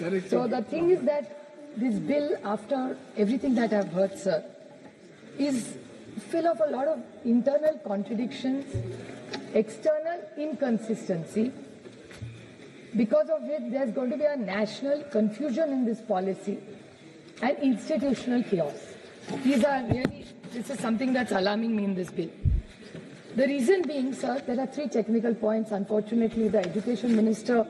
Correct. So the thing is that this bill, after everything that I've heard, sir, is full of a lot of internal contradictions, external inconsistency, because of which there's going to be a national confusion in this policy and institutional chaos. This is something that's alarming me in this bill. The reason being, sir, there are three technical points. Unfortunately, the education minister,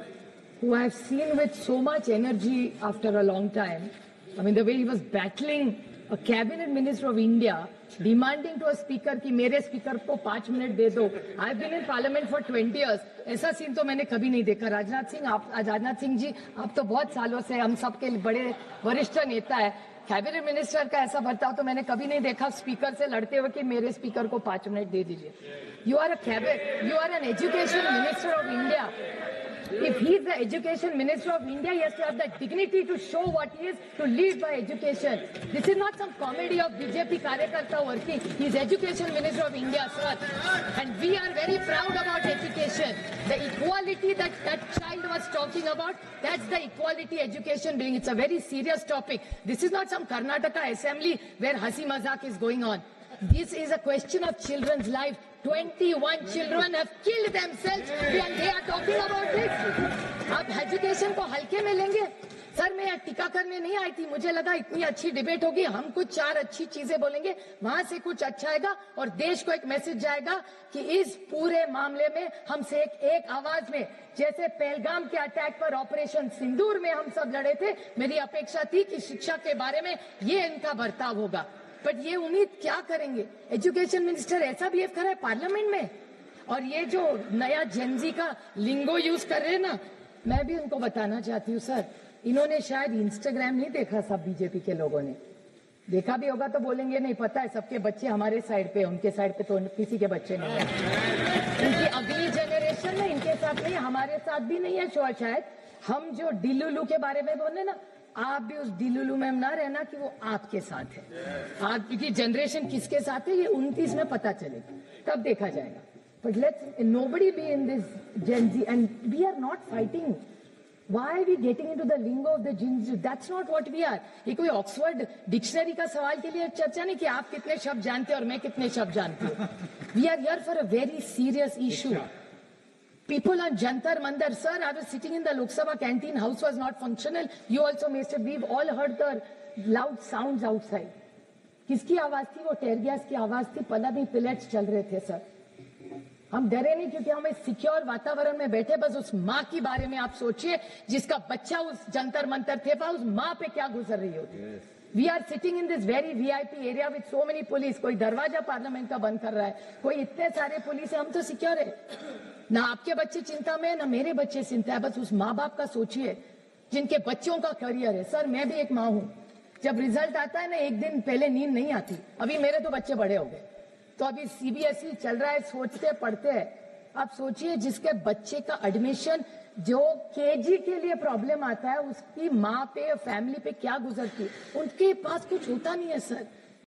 who I've seen with so much energy after a long time, I mean, the way he was battling a cabinet minister of India, demanding to a speaker कि मेरे speaker को 5 minute दे दो. I've been in parliament for 20 years. ऐसा scene तो मैंने कभी नहीं देखा. राजनाथ सिंह जी, आप तो बहुत सालों से हम सबके बड़े वरिष्ठ नेता है. कैबिनेट मिनिस्टर का ऐसा बर्ताव तो मैंने कभी नहीं देखा स्पीकर से लड़ते हुए कि मेरे स्पीकर को 5 मिनट दे दीजिए. You are an education minister of India. If he is the education minister of India, he has to have the dignity to show what he is, to lead by education. This is not some comedy of BJP Karyakarta working. He is education minister of India, sir. And we are very proud about education. The equality that child was talking about, that's the equality education doing. It's a very serious topic. This is not some Karnataka assembly where hasi mazak is going on. This is a question of children's life. 21 children have killed themselves and they are talking about this. आप education को हल्के में लेंगे? Sir, मैं टीका करने नहीं आई थी. मुझे लगा इतनी अच्छी डिबेट होगी, हम कुछ 4 अच्छी चीजें बोलेंगे, वहां से कुछ अच्छा आएगा और देश को एक मैसेज जाएगा कि इस पूरे मामले में हमसे एक आवाज में, जैसे पहलगाम के अटैक पर ऑपरेशन सिंदूर में हम सब लड़े थे, मेरी अपेक्षा थी कि शिक्षा के बारे में ये इनका बर्ताव होगा. बट ये उम्मीद क्या करेंगे? एजुकेशन मिनिस्टर ऐसा बिहेव कर रहा है पार्लियामेंट में. और ये जो नया जेनजी का लिंगो यूज कर रहे हैं ना, मैं भी उनको बताना चाहती हूँ सर, इन्होंने शायद इंस्टाग्राम नहीं देखा. सब बीजेपी के लोगों ने देखा भी होगा तो बोलेंगे नहीं पता है, सबके बच्चे हमारे साइड पे, उनके साइड पे तो किसी के बच्चे नहीं है. इनकी अगली जनरेशन में इनके साथ नहीं, हमारे साथ भी नहीं है शायद. हम जो डिलुलू के बारे में बोले ना, आप भी उस डिलुलू में ना रहना कि वो आपके साथ है. आपकी जनरेशन किसके साथ है ये 29 में पता चलेगा, तब देखा जाएगा. But let's nobody be in this gen Z and we are not fighting. Why are we getting into the lingo of the Gen Z? That's not what we are. ये कोई ऑक्सफोर्ड डिक्शनरी का सवाल के लिए चर्चा नहीं कि आप कितने शब्द जानते हैं और मैं कितने शब्द जानती हूँ. We are here for a very serious issue. People on Jantar Mandar, sir, I was sitting in the Lok Sabha canteen, house was not functional. You also missed it. We've all heard the loud sounds outside. किसकी आवाज थी? वो टेयर gas की आवाज थी. Palani pellets चल रहे थे सर. हम डरे नहीं क्योंकि हम एक सिक्योर वातावरण में बैठे. बस उस माँ के बारे में आप सोचिए जिसका बच्चा उस जंतर मंतर थे, उस माँ पे क्या गुजर रही होती. We are sitting in this very VIP area with so many police. कोई दरवाजा पार्लियामेंट का बंद कर रहा है, कोई इतने सारे पुलिस है. हम तो सिक्योर है ना. आपके बच्चे चिंता में, ना मेरे बच्चे चिंता है. बस उस माँ बाप का सोचिए जिनके बच्चों का करियर है. सर, मैं भी एक माँ हूँ. जब रिजल्ट आता है ना, एक दिन पहले नींद नहीं आती. अभी मेरे तो बच्चे बड़े हो गए, तो अभी CBSE चल रहा है, सोचते पढ़ते हैं. आप सोचिए जिसके बच्चे का एडमिशन जो KG के लिए प्रॉब्लम आता है, उसकी माँ पे, फैमिली पे क्या गुजरती है. उनके पास कुछ होता नहीं है सर.